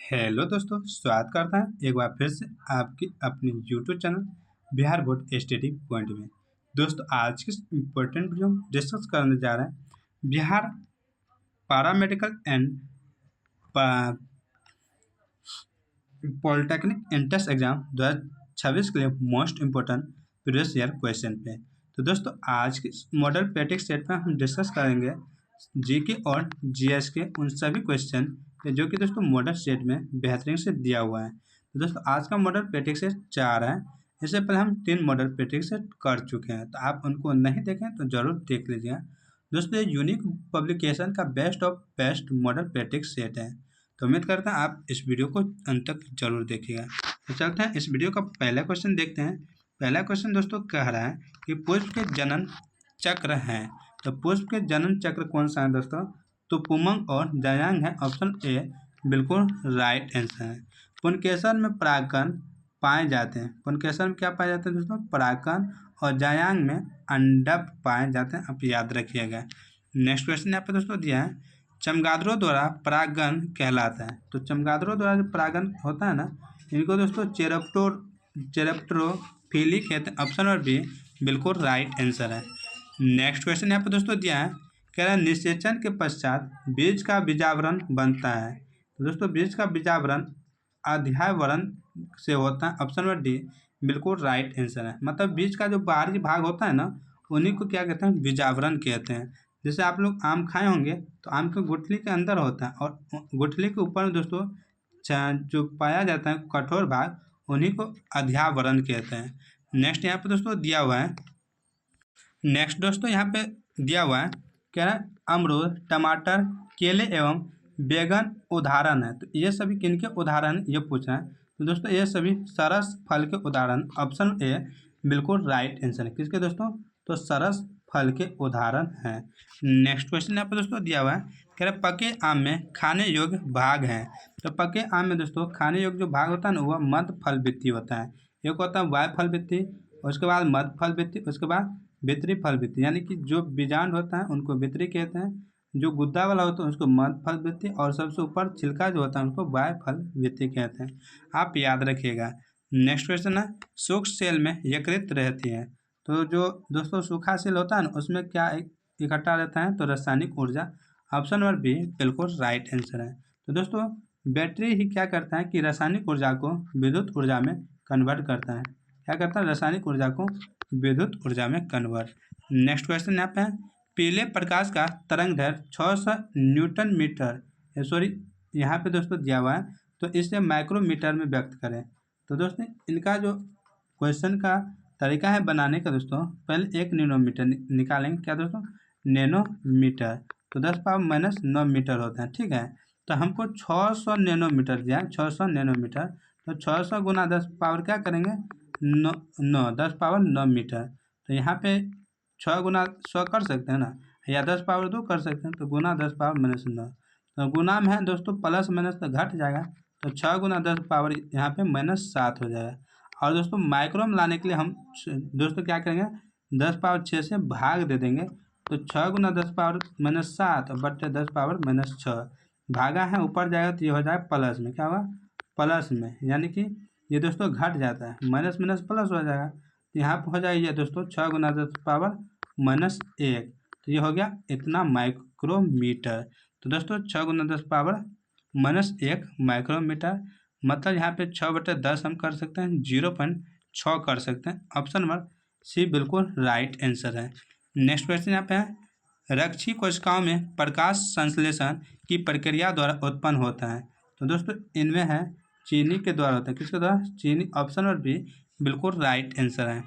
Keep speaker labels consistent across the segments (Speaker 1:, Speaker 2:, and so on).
Speaker 1: Hello दोस्तों, स्वागत करता है एक बार फिर से आपकी अपनी YouTube channel Bihar board study point में। दोस्तों, आज की इम्पोर्टेंट वीडियो हम डिस्कस करने जा रहे हैं Bihar paramedical and polytechnic entrance exam 2026 के लिए most important previous year question पे। तो दोस्तों, आज के मॉडल प्रैक्टिस सेट पर हम डिस्कस करेंगे जीके और जीएस के उन सभी क्वेश्चन जो कि दोस्तों मॉडल सेट में बेहतरीन से दिया हुआ है। तो दोस्तों, आज का मॉडल प्रैक्टिस सेट 4 है। इससे पहले हम 3 मॉडल प्रैक्टिस सेट कर चुके हैं, तो आप उनको नहीं देखें तो जरूर देख लीजिएगा। दोस्तों, ये यूनिक पब्लिकेशन का best of best model practice set है। तो उम्मीद करता हूँ आप इस वीडियो को अंत तक जरूर देखिएगा। तो चलते हैं इस वीडियो का पहला क्वेश्चन देखते हैं। पहला क्वेश्चन दोस्तों कह रहा है कि पुष्प के जनन चक्र हैं। तो पुष्प के जनन चक्र कौन सा है दोस्तों? तो पुमंग और जायांग है। ऑप्शन ए बिल्कुल राइट आंसर है। पुनकेसर में परागकण पाए जाते हैं। पुनकेसर में क्या पाए जाते हैं दोस्तों? परागकण। और जायांग में अंडक पाए जाते हैं। आप याद रखिएगा। नेक्स्ट क्वेश्चन यहाँ पे दोस्तों दिया है, चमगादड़ों द्वारा परागण कहलाता है। तो चमगादड़ों द्वारा जो परागण होता है ना, इनको दोस्तों चेरेप्टोफिली कहते हैं। ऑप्शन नंबर बी बिल्कुल राइट आंसर है। नेक्स्ट क्वेश्चन यहाँ पे दोस्तों दिया है, कह रहा है निषेचन के पश्चात बीज का बीजावरण बनता है। तो दोस्तों, बीज का बीजावरण अध्यावरण से होता है। ऑप्शन नंबर डी बिल्कुल राइट आंसर है। मतलब बीज का जो बाहरी भाग होता है ना, उन्हीं को क्या कहते हैं? बीजावरण कहते हैं। जैसे आप लोग आम खाए होंगे तो आम के गुठली के अंदर होता है, और गुठली के ऊपर दोस्तों जो पाया जाता है कठोर भाग, उन्हीं को अध्यावरण कहते हैं। नेक्स्ट यहाँ पे दोस्तों दिया हुआ है, नेक्स्ट दोस्तों यहाँ पे दिया हुआ है, कह रहा है अमरूद, टमाटर, केले एवं बैगन उदाहरण है। तो ये सभी किनके उदाहरण ये पूछ रहा है। तो दोस्तों, ये सभी सरस फल के उदाहरण। ऑप्शन ए बिल्कुल राइट आंसर है। किसके दोस्तों? तो सरस फल के उदाहरण हैं। नेक्स्ट क्वेश्चन यहाँ पे दोस्तों दिया हुआ है, कह रहा है पके आम में खाने योग्य भाग हैं। तो पके आम में दोस्तों खाने योग्य जो भाग होता है ना, वह मध्य फल वित्ती होता है। एक होता है वाय फल वित्ती, उसके बाद मध्य फल वित्ती, उसके बाद वितरी फल वित्ती। यानी कि जो बीजांड होता है उनको वितरी कहते हैं, जो गुद्दा वाला होता है उसको मध्य फल वित्ती, और सबसे ऊपर छिलका जो होता है उनको वाय फल वित्ती कहते हैं। आप याद रखिएगा। नेक्स्ट क्वेश्चन है, सूक्ष्म सेल में यकृत रहती है। तो जो दोस्तों सूखा सेल होता है ना, उसमें क्या इकट्ठा रहता है? तो रासायनिक ऊर्जा। ऑप्शन नंबर बी बिल्कुल राइट आंसर है। तो दोस्तों, बैटरी ही क्या करता है कि रासायनिक ऊर्जा को विद्युत ऊर्जा में कन्वर्ट करता है। क्या करता है? रासायनिक ऊर्जा को विद्युत ऊर्जा में कन्वर्ट। नेक्स्ट क्वेश्चन यहाँ पे है, पीले प्रकाश का तरंग दैर्घ्य 600 न्यूटन मीटर, सॉरी यहाँ पे दोस्तों दिया हुआ है, तो इसे माइक्रोमीटर में व्यक्त करें। तो दोस्तों, इनका जो क्वेश्चन का तरीका है बनाने का दोस्तों, पहले 1 नैनोमीटर निकालेंगे। क्या दोस्तों? नैनोमीटर। तो 10⁻⁻9 मीटर होता है। ठीक है, तो हमको 600 नैनोमीटर दिया है, 600 नैनोमीटर। तो 600 गुना 10 पावर क्या करेंगे? 10⁻9 मीटर। तो यहाँ पे 6 गुना 100 कर सकते हैं ना, या 10⁻2 कर सकते हैं। तो गुना 10⁻−9। तो गुना में है दोस्तों प्लस माइनस तो घट जाएगा, तो 6 गुना 10 पावर यहाँ पे -7 हो जाएगा। और दोस्तों माइक्रो में लाने के लिए हम दोस्तों क्या करेंगे? 10⁻6 से भाग दे देंगे। तो 6 गुना 10⁻−7 बट्टे 10⁻−6 भागा है ऊपर जाएगा, तो ये हो जाएगा प्लस में। क्या होगा? प्लस में, यानी कि ये दोस्तों घट जाता है, माइनस माइनस प्लस हो जाएगा। तो यहाँ पर हो जाएगा दोस्तों 6 गुना 10⁻−1। तो ये हो गया इतना माइक्रोमीटर। तो दोस्तों 6 गुना 10⁻−1 माइक्रोमीटर। मतलब यहाँ पे 6/10 हम कर सकते हैं, 0.6 कर सकते हैं। ऑप्शन नंबर सी बिल्कुल राइट आंसर है। नेक्स्ट क्वेश्चन यहाँ पे है, रक्षी कोशिकाओं में प्रकाश संश्लेषण की प्रक्रिया द्वारा उत्पन्न होता है। तो दोस्तों इनमें है चीनी के द्वारा होता है। किसके द्वारा? चीनी। ऑप्शन नंबर बी बिल्कुल राइट आंसर है।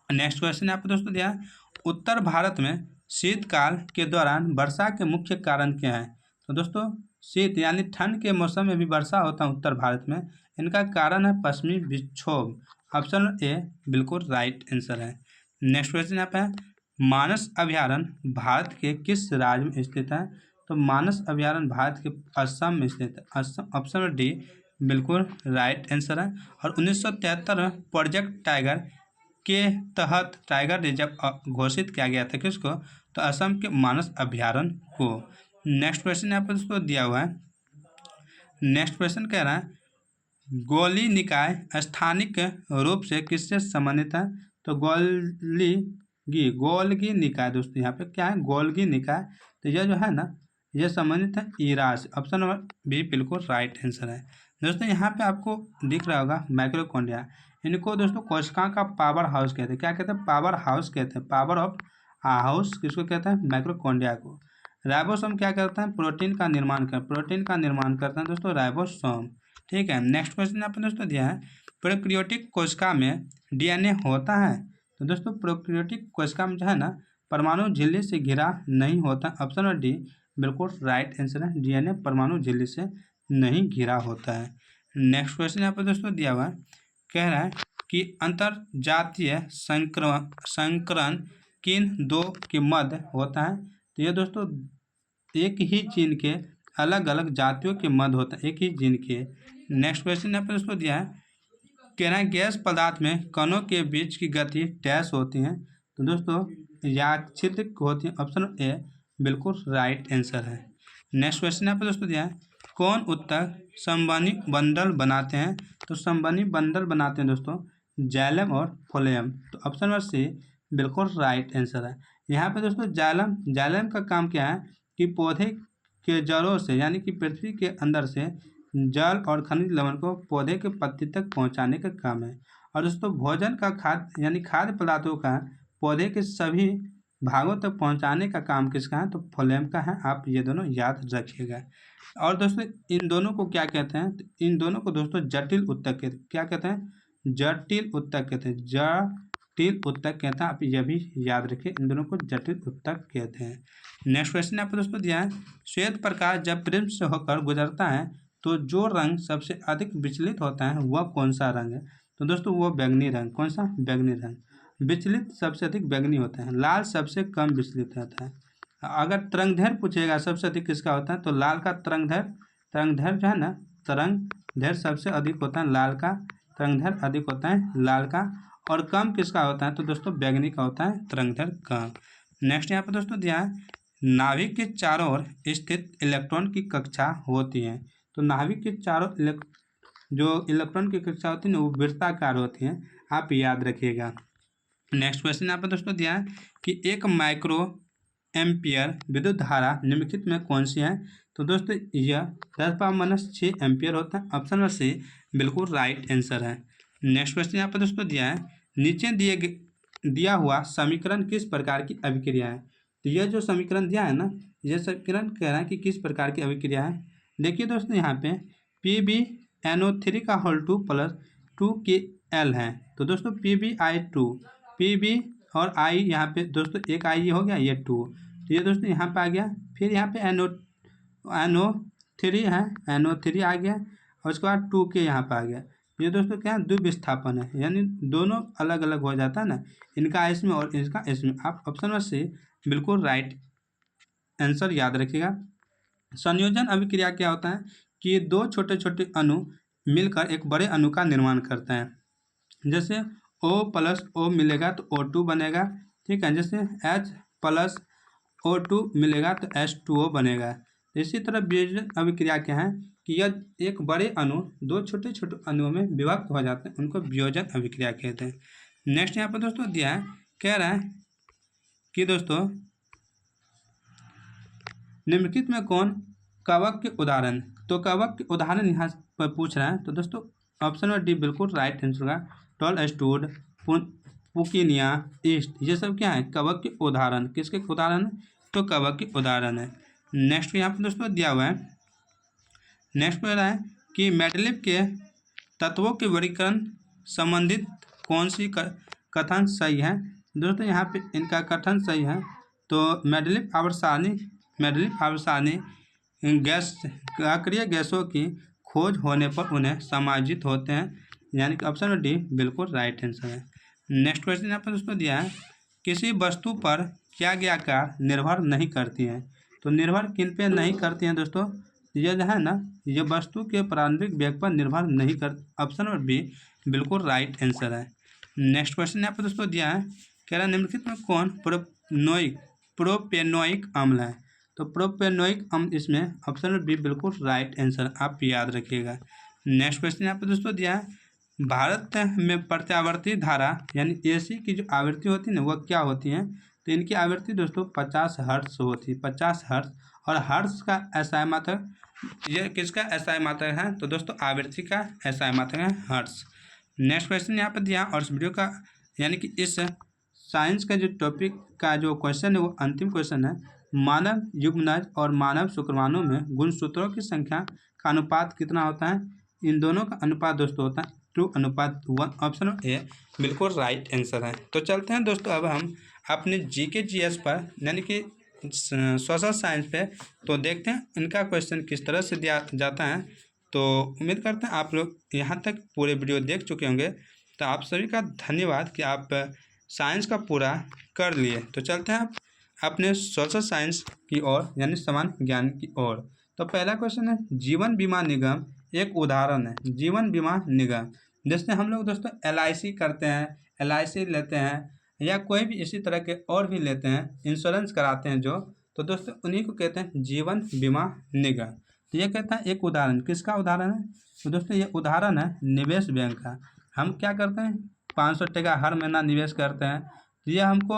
Speaker 1: नेक्स्ट क्वेश्चन यहाँ पे दोस्तों दिया है, उत्तर भारत में शीतकाल के दौरान वर्षा के मुख्य कारण क्या है? तो दोस्तों शीत यानी ठंड के मौसम में भी वर्षा होता है उत्तर भारत में। इनका कारण है पश्चिमी विक्षोभ। ऑप्शन ए बिल्कुल राइट आंसर है। नेक्स्ट क्वेश्चन यहाँ पे है, मानस अभयारण्य भारत के किस राज्य में स्थित है? तो मानस अभयारण्य भारत के असम में स्थित है। असम। ऑप्शन नंबर डी बिल्कुल राइट आंसर है। और 1973 में प्रोजेक्ट टाइगर के तहत टाइगर रिजर्व घोषित किया गया था। किसको? तो असम के मानस अभयारण्य को। नेक्स्ट क्वेश्चन यहाँ पर दोस्तों दिया हुआ है, नेक्स्ट क्वेश्चन कह रहा है गोली निकाय स्थानिक रूप से किससे संबंधित है? तो गोल्गी निकाय दोस्तों यहाँ पे क्या है, गोल्गी निकाय। तो यह जो है ना, यह संबंधित है ईरा से। ऑप्शन नंबर बी बिल्कुल राइट आंसर है। दोस्तों यहाँ पे आपको दिख रहा होगा माइक्रोकॉन्ड्रिया, इनको दोस्तों कोशिका का पावर हाउस कहते हैं। क्या कहते हैं? पावर हाउस कहते हैं। पावर ऑफ हाउस किसको कहते हैं? माइक्रोकॉन्ड्रिया को। राइबोसोम क्या करता है? प्रोटीन का निर्माण करता है दोस्तों राइबोसोम। ठीक है, नेक्स्ट क्वेश्चन यहाँ पे दोस्तों दिया है प्रोकैरियोटिक कोशिका में डीएनए होता है? तो दोस्तों प्रोकैरियोटिक कोशिका में जो है ना, परमाणु झिल्ली से घिरा नहीं होता। ऑप्शन नंबर डी बिल्कुल राइट आंसर है, डीएनए परमाणु झिल्ली से नहीं घिरा होता है। नेक्स्ट क्वेश्चन यहाँ पर दोस्तों दिया हुआ है, कह रहा है कि अंतरजातीय संकरण किन दो के मध्य होता है? तो ये दोस्तों एक ही जीन के अलग अलग जातियों के मध्य होता है, एक ही जीन के। नेक्स्ट क्वेश्चन यहाँ पर दोस्तों दिया है, कह रहा है गैस पदार्थ में कणों के बीच की गति डैश होती है? तो दोस्तों यादृच्छिक होती है। ऑप्शन ए बिल्कुल राइट आंसर है। नेक्स्ट क्वेश्चन यहाँ पर दोस्तों दिया है कौन उत्तक संवहनी बंडल बनाते हैं? तो संवहनी बंडल बनाते हैं दोस्तों जाइलम और फ्लोएम। तो ऑप्शन नंबर सी बिल्कुल राइट आंसर है। यहाँ पे दोस्तों जाइलम का काम क्या है कि पौधे के जड़ों से यानी कि पृथ्वी के अंदर से जल और खनिज लवण को पौधे के पत्ती तक पहुँचाने का काम है। और दोस्तों भोजन का खाद्य यानी खाद्य पदार्थों का पौधे के सभी भागों तक पहुंचाने का काम किसका है? तो फ्लोएम का है। आप ये दोनों याद रखिएगा। और दोस्तों इन दोनों को क्या कहते हैं? तो इन दोनों को दोस्तों जटिल उत्तक कहते हैं। क्या कहते हैं? जटिल उत्तक कहते हैं। जटिल उत्तक कहते हैं, आप यह भी याद रखिए, इन दोनों को जटिल उत्तक कहते हैं। नेक्स्ट क्वेश्चन यहाँ पर दोस्तों दिया है श्वेत प्रकाश जब प्रिज्म से होकर गुजरता है तो जो रंग सबसे अधिक विचलित होता है वह कौन सा रंग है? तो दोस्तों वो बैंगनी रंग। कौन सा? बैंगनी रंग। विचलित सबसे अधिक बैंगनी होता है, लाल सबसे कम विचलित होता है। अगर तरंगदैर्घ्य पूछेगा सबसे अधिक किसका होता है? तो लाल का तरंगदैर्घ्य जो है ना, तरंगदैर्घ्य सबसे अधिक होता है लाल का, तरंगदैर्घ्य अधिक होता है लाल का। और कम किसका होता है? तो दोस्तों बैंगनी का होता है तरंगदैर्घ्य कम। नेक्स्ट यहाँ पर दोस्तों दिया है नाभिक के चारों ओर स्थित इलेक्ट्रॉन की कक्षा होती है। तो नाभिक के चारों जो इलेक्ट्रॉन की कक्षा होती है ना, वो वृत्ताकार होती है, आप याद रखिएगा। नेक्स्ट क्वेश्चन यहाँ पर दोस्तों दिया है कि एक माइक्रो एम्पियर विद्युत धारा निम्नलिखित में कौन सी है? तो दोस्तों यह 10⁻⁶ एम्पियर होता है। ऑप्शन नंबर सी बिल्कुल राइट आंसर है। नेक्स्ट क्वेश्चन यहाँ पर दोस्तों दिया है नीचे दिया हुआ समीकरण किस प्रकार की अभिक्रिया है? तो यह जो समीकरण दिया है ना, यह समीकरण कह रहा है कि किस प्रकार की अभिक्रिया है। देखिए दोस्तों यहाँ पे PbNO3 का होल 2 + 2Kl है। तो दोस्तों PbI2 Pb और I यहाँ पे दोस्तों एक I हो गया, ये 2, तो ये दोस्तों यहाँ पे आ गया। फिर यहाँ पे NO3 है, NO3 आ गया और उसके बाद 2K यहाँ पे आ गया। ये दोस्तों क्या है? द्विविस्थापन है, यानी दोनों अलग अलग हो जाता है ना, इनका इसमें और इसका इसमें। आप ऑप्शन नंबर से बिल्कुल राइट आंसर याद रखिएगा। संयोजन अभिक्रिया क्या होता है कि दो छोटे छोटे अणु मिलकर एक बड़े अणु का निर्माण करते हैं। जैसे O+O मिलेगा तो O2 बनेगा, ठीक है। जैसे H+O2 मिलेगा तो H2O बनेगा। इसी तरह वियोजन अभिक्रिया क्या है कि यह एक बड़े अणु दो छोटे छोटे अणुओं में विभक्त हो जाते हैं, उनको वियोजन अभिक्रिया कहते हैं। नेक्स्ट यहाँ पर दोस्तों दिया है, कह रहा है कि दोस्तों निम्नलिखित में कौन कवक के उदाहरण? तो कवक के उदाहरण यहाँ पर पूछ रहा है। तो दोस्तों ऑप्शन नंबर डी बिल्कुल राइट आंसर होगा। टॉलस्टोड, पुकीनिया, ईस्ट, ये सब क्या है? कवक के उदाहरण। किसके उदाहरण है? तो कवक के उदाहरण है। नेक्स्ट यहाँ पर दोस्तों दिया हुआ है, नेक्स्ट कह रहा है कि मेंडलीव के तत्वों के वर्गीकरण संबंधित कौन सी कथन सही है? दोस्तों यहाँ पे इनका कथन सही है। तो मेंडलीव आवर्सानी गैस अक्रिय गैसों की खोज होने पर उन्हें समायोजित होते हैं, यानी कि ऑप्शन डी बिल्कुल राइट आंसर है। नेक्स्ट क्वेश्चन यहाँ पर दोस्तों दिया है किसी वस्तु पर क्या गया आकार निर्भर नहीं करती है? तो निर्भर किन पे नहीं करती हैं दोस्तों? ये जो है ना, ये वस्तु के प्रारंभिक वेग पर निर्भर नहीं कर, ऑप्शन नंबर बी बिल्कुल राइट आंसर है। नेक्स्ट क्वेश्चन यहाँ पर दोस्तों दिया है, कह रहा है निम्नलिखित में कौन प्रोपेनोइक अम्ल है? तो प्रोपेनोइक अम्ल इसमें ऑप्शन नंबर बी बिल्कुल राइट आंसर, आप याद रखिएगा। नेक्स्ट क्वेश्चन यहाँ पे दोस्तों दिया है, भारत में प्रत्यावर्ती धारा यानी एसी की जो आवृत्ति होती है ना वह क्या होती है? तो इनकी आवृत्ति दोस्तों 50 हर्ट्ज होती है, 50 हर्ट्ज। और हर्ट्ज का एसआई मात्रक, ये किसका एसआई मात्रक है? तो दोस्तों आवृत्ति का एसआई मात्रक है हर्ट्ज। नेक्स्ट क्वेश्चन यहाँ पर दिया, और इस वीडियो का यानी कि इस साइंस का जो टॉपिक का जो क्वेश्चन है वो अंतिम क्वेश्चन है। मानव युग्मनज और मानव शुक्राणु में गुणसूत्रों की संख्या का अनुपात कितना होता है? इन दोनों का अनुपात दोस्तों होता है 2:1। ऑप्शन ए बिल्कुल राइट आंसर है। तो चलते हैं दोस्तों अब हम अपने जीके जीएस पर यानी कि सोशल साइंस पे, तो देखते हैं इनका क्वेश्चन किस तरह से दिया जाता है। तो उम्मीद करते हैं आप लोग यहाँ तक पूरे वीडियो देख चुके होंगे। तो आप सभी का धन्यवाद कि आप साइंस का पूरा कर लिए। तो चलते हैं आप अपने सोशल साइंस की ओर यानी सामान्य ज्ञान की ओर। तो पहला क्वेश्चन है, जीवन बीमा निगम एक उदाहरण है। जीवन बीमा निगम जैसे हम लोग दोस्तों LIC करते हैं, LIC लेते हैं या कोई भी इसी तरह के और भी लेते हैं, इंश्योरेंस कराते हैं जो, तो दोस्तों उन्हीं को कहते हैं जीवन बीमा निगम। तो ये कहता है एक उदाहरण, किसका उदाहरण है? तो दोस्तों ये उदाहरण है निवेश बैंक का। हम क्या करते हैं 500 टका हर महीना निवेश करते हैं, तो ये हमको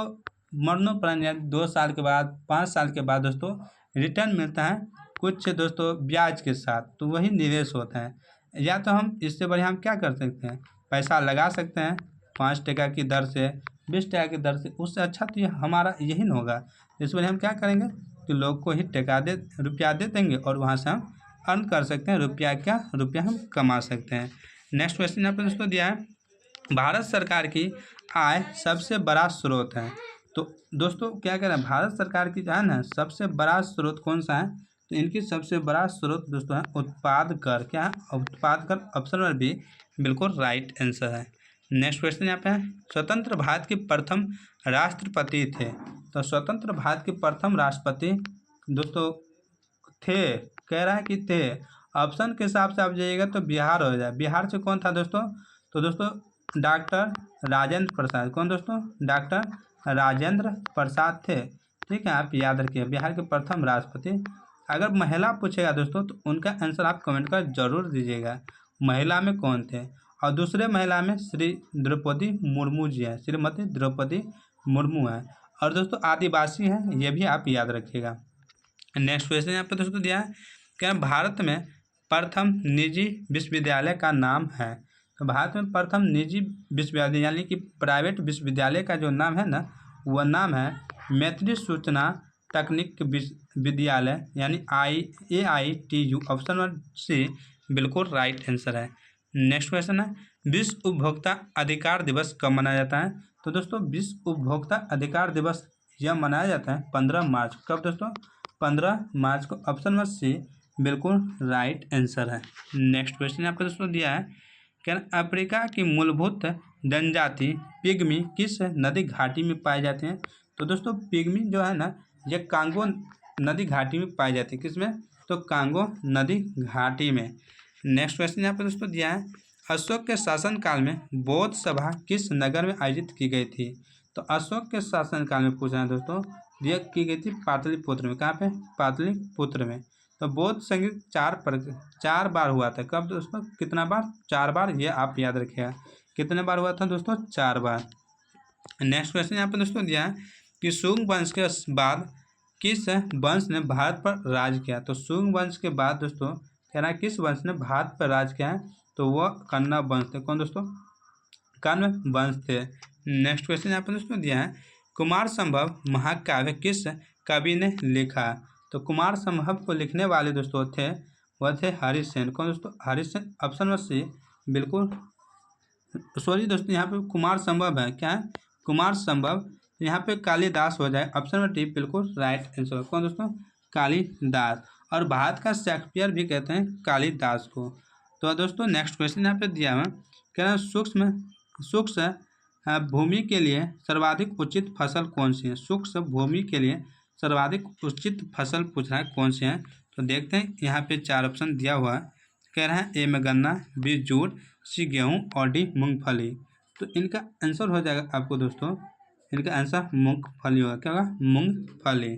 Speaker 1: मरणोपरांत या 2 साल के बाद 5 साल के बाद दोस्तों रिटर्न मिलता है कुछ दोस्तों ब्याज के साथ, तो वही निवेश होता है। या तो हम इससे बढ़िया हम क्या कर सकते हैं, पैसा लगा सकते हैं 5 टका की दर से, 20 टका की दर से, उससे अच्छा तो ये हमारा यही न होगा। इस वजह हम क्या करेंगे कि लोग को ही रुपया दे देंगे और वहाँ से हम अर्न कर सकते हैं रुपया हम कमा सकते हैं। नेक्स्ट क्वेश्चन यहाँ पर दोस्तों दिया है, भारत सरकार की आय सबसे बड़ा स्रोत है। तो दोस्तों क्या कह रहे हैं, भारत सरकार की जो है ना सबसे बड़ा स्रोत कौन सा है? तो इनकी सबसे बड़ा स्रोत दोस्तों है उत्पाद कर। क्या है? उत्पाद कर। ऑप्शन नंबर बी बिल्कुल राइट आंसर है। नेक्स्ट क्वेश्चन यहाँ पे है, स्वतंत्र भारत के प्रथम राष्ट्रपति थे। तो स्वतंत्र भारत के प्रथम राष्ट्रपति दोस्तों थे, कह रहा है कि थे। ऑप्शन के हिसाब से आप जाइएगा तो बिहार हो जाए। बिहार से कौन था दोस्तों? तो दोस्तों डॉक्टर राजेंद्र प्रसाद। कौन दोस्तों? डॉक्टर राजेंद्र प्रसाद थे। ठीक है, आप याद रखिए बिहार के प्रथम राष्ट्रपति। अगर महिला पूछेगा दोस्तों तो उनका आंसर आप कमेंट कर जरूर दीजिएगा, महिला में कौन थे। और दूसरे महिला में श्री द्रौपदी मुर्मू जी हैं, श्रीमती द्रौपदी मुर्मू हैं। और दोस्तों आदिवासी हैं, ये भी आप याद रखिएगा। नेक्स्ट क्वेश्चन यहाँ पर दोस्तों दिया है, क्या भारत में प्रथम निजी विश्वविद्यालय का नाम है? तो भारत में प्रथम निजी विश्वविद्यालय यानी कि प्राइवेट विश्वविद्यालय का जो नाम है ना वह नाम है मैथिली सूचना तकनीक विद्यालय यानी AITU। ऑप्शन नंबर सी बिल्कुल राइट आंसर है। नेक्स्ट क्वेश्चन है, विश्व उपभोक्ता अधिकार दिवस कब मनाया जाता है? तो दोस्तों विश्व उपभोक्ता अधिकार दिवस यह मनाया जाता है 15 मार्च। कब दोस्तों? 15 मार्च को। ऑप्शन नंबर सी बिल्कुल राइट आंसर है। नेक्स्ट क्वेश्चन यहाँ पर दोस्तों दिया है, क्या अफ्रीका की मूलभूत जनजाति पिग्मी किस नदी घाटी में पाए जाते हैं? तो दोस्तों पिग्मी जो है ना ये कांगो नदी घाटी में पाई जाती है। किसमें? तो कांगो नदी घाटी में। नेक्स्ट क्वेश्चन यहाँ पर दोस्तों दिया है, अशोक के शासनकाल में बौद्ध सभा किस नगर में आयोजित की गई थी? तो अशोक के शासनकाल में पूछा है दोस्तों, यह की गई थी पाटलिपुत्र में। कहाँ पे? पाटलिपुत्र में। तो बौद्ध संगीत 4 बार हुआ था। कब दोस्तों? कितना बार? 4 बार। ये आप याद रखिएगा कितने बार हुआ था दोस्तों? 4 बार। नेक्स्ट क्वेश्चन यहाँ पर दोस्तों दिया है कि शुंग वंश के बाद किस वंश ने भारत पर राज किया? तो शुंग वंश के बाद दोस्तों कह रहा है किस वंश ने भारत पर राज किया है? तो वह कन्ना वंश थे। कौन दोस्तों? कन्न वंश थे। नेक्स्ट क्वेश्चन यहाँ पर दोस्तों दिया है, कुमार संभव महाकाव्य किस कवि ने लिखा? तो कुमार संभव को लिखने वाले दोस्तों थे वह थे हरिसेन। कौन दोस्तों? हरिसेन। ऑप्शन नंबर सी बिल्कुल, सॉरी दोस्तों यहाँ पे कुमार संभव है। क्या है? कुमार संभव। यहाँ पे कालिदास हो जाए। ऑप्शन नंबर डी बिल्कुल राइट आंसर। कौन दोस्तों? कालिदास। और भारत का शेक्सपियर भी कहते हैं कालिदास को। तो दोस्तों नेक्स्ट क्वेश्चन यहाँ पे दिया हुआ, कह रहा है शुष्क भूमि के लिए सर्वाधिक उचित फसल कौन सी है? शुष्क भूमि के लिए सर्वाधिक उचित फसल पूछ रहा है कौन सी है? तो देखते हैं यहाँ पे 4 ऑप्शन दिया हुआ है। कह रहा है ए में गन्ना, बी जूट, सी गेहूँ और डी मूंगफली। तो इनका आंसर हो जाएगा आपको दोस्तों इनका आंसर मूंगफली होगा। क्या होगा? मूंगफली।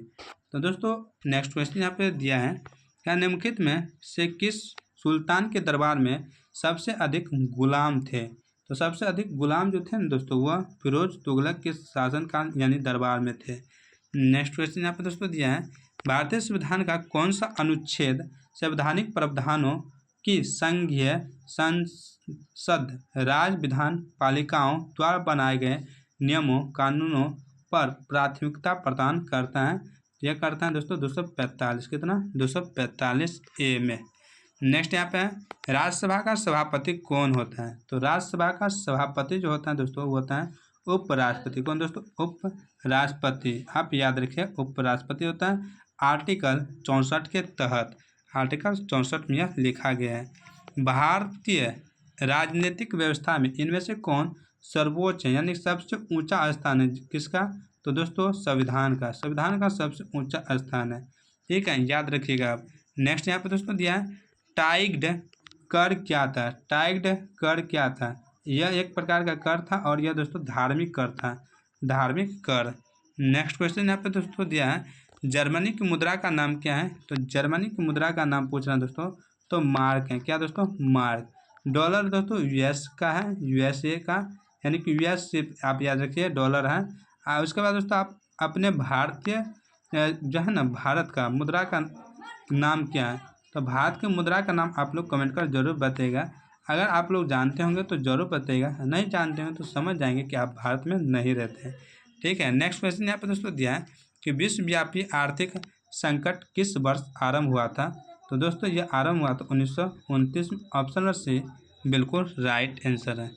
Speaker 1: तो दोस्तों नेक्स्ट क्वेश्चन यहाँ पे दिया है, क्या निम्नलिखित में से किस सुल्तान के दरबार में सबसे अधिक गुलाम थे? तो सबसे अधिक गुलाम जो थे ना दोस्तों, वह फिरोज तुगलक के शासनकाल यानी दरबार में थे। नेक्स्ट क्वेश्चन यहाँ पे दोस्तों दिया है, भारतीय संविधान का कौन सा अनुच्छेद संवैधानिक प्रावधानों की संघीय संसद राज्य विधान पालिकाओं द्वारा बनाए गए नियमों कानूनों पर प्राथमिकता प्रदान करता है? यह करता है दोस्तों 245। कितना? 245 ए में। नेक्स्ट यहाँ पे है, राज्यसभा का सभापति कौन होता है? तो राज्यसभा का सभापति जो होता है दोस्तों, वो होता है उपराष्ट्रपति। कौन दोस्तों? उपराष्ट्रपति। आप याद रखिए, उपराष्ट्रपति होता है आर्टिकल 64 के तहत। आर्टिकल 64 में यह लिखा गया है। भारतीय राजनीतिक व्यवस्था में इनमें से कौन सर्वोच्च है, यानी सबसे ऊंचा स्थान है? किसका? तो दोस्तों संविधान का। संविधान का सबसे ऊंचा स्थान है। ठीक है, याद रखिएगा आप। नेक्स्ट यहाँ पे दोस्तों दिया है, टाइग्ड कर क्या था? टाइग्ड कर क्या था? यह एक प्रकार का कर था और यह दोस्तों धार्मिक कर था। धार्मिक कर। नेक्स्ट क्वेश्चन यहाँ पे दोस्तों दिया है, जर्मनी की मुद्रा का नाम क्या है? तो जर्मनी की मुद्रा का नाम पूछना दोस्तों, तो मार्क है। क्या दोस्तों? मार्क। डॉलर दोस्तों यूएस का है, यूएसए का, यानी कि यूएस से आप याद रखिए डॉलर है। उसके बाद दोस्तों आप अपने भारतीय जो है ना भारत का मुद्रा का नाम क्या है? तो भारत की मुद्रा का नाम आप लोग कमेंट कर जरूर बताइएगा। अगर आप लोग जानते होंगे तो जरूर बताइएगा, नहीं जानते होंगे तो समझ जाएंगे कि आप भारत में नहीं रहते हैं। ठीक है, नेक्स्ट क्वेश्चन यहाँ पे दोस्तों दिया है कि विश्वव्यापी आर्थिक संकट किस वर्ष आरंभ हुआ था? तो दोस्तों ये आरंभ हुआ था 1929 में। ऑप्शन नंबर सी बिल्कुल राइट आंसर है।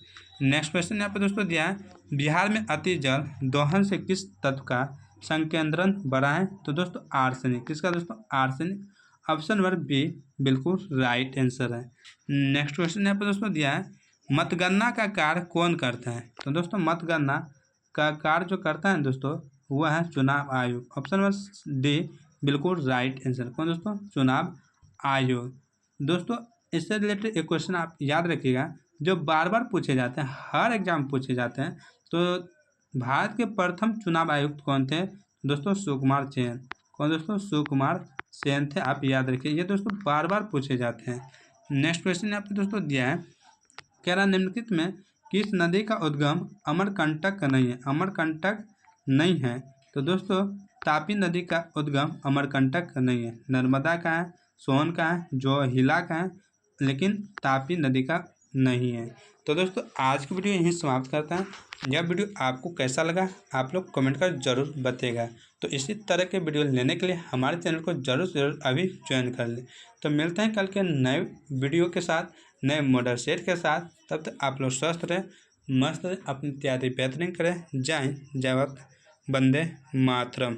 Speaker 1: नेक्स्ट क्वेश्चन यहाँ पे दोस्तों दिया है, बिहार में अति जल दोहन से किस तत्व का संकेंद्रण बढ़ा है? तो दोस्तों आर्सेनिक। किसका दोस्तों? आर्सेनिक। ऑप्शन नंबर बी बिल्कुल राइट आंसर है। नेक्स्ट क्वेश्चन यहाँ पे दोस्तों दिया है, मतगणना का कार्य कौन करता है? तो दोस्तों मतगणना का कार्य जो करता है दोस्तों, वह है चुनाव आयोग। ऑप्शन नंबर डी बिल्कुल राइट आंसर। कौन दोस्तों? चुनाव आयोग। दोस्तों इससे रिलेटेड एक क्वेश्चन आप याद रखिएगा, जो बार बार पूछे जाते हैं, हर एग्जाम पूछे जाते हैं। तो भारत के प्रथम चुनाव आयुक्त कौन थे? दोस्तों सुकुमार सेन। कौन दोस्तों? सुकुमार सेन थे। आप याद रखिए, ये दोस्तों बार बार पूछे जाते हैं। नेक्स्ट क्वेश्चन यहाँ पे दोस्तों दिया है, कह रहा निम्नलिखित में किस नदी का उद्गम अमरकंटक का नहीं है? अमरकंटक नहीं है। तो दोस्तों तापी नदी का उद्गम अमरकंटक का नहीं है। नर्मदा का है, सोन का है, जोहिला का है, लेकिन तापी नदी का नहीं है। तो दोस्तों आज की वीडियो यहीं समाप्त करता है। यह वीडियो आपको कैसा लगा आप लोग कमेंट कर जरूर बताइएगा। तो इसी तरह के वीडियो लेने के लिए हमारे चैनल को जरूर से जरूर अभी ज्वाइन कर लें। तो मिलते हैं कल के नए वीडियो के साथ, नए मॉडल सेट के साथ। तब तक आप लोग स्वस्थ रहें, मस्त रहें, अपनी तैयारी बेहतरीन करें। जय हिंद, जय भारत, वंदे मातरम।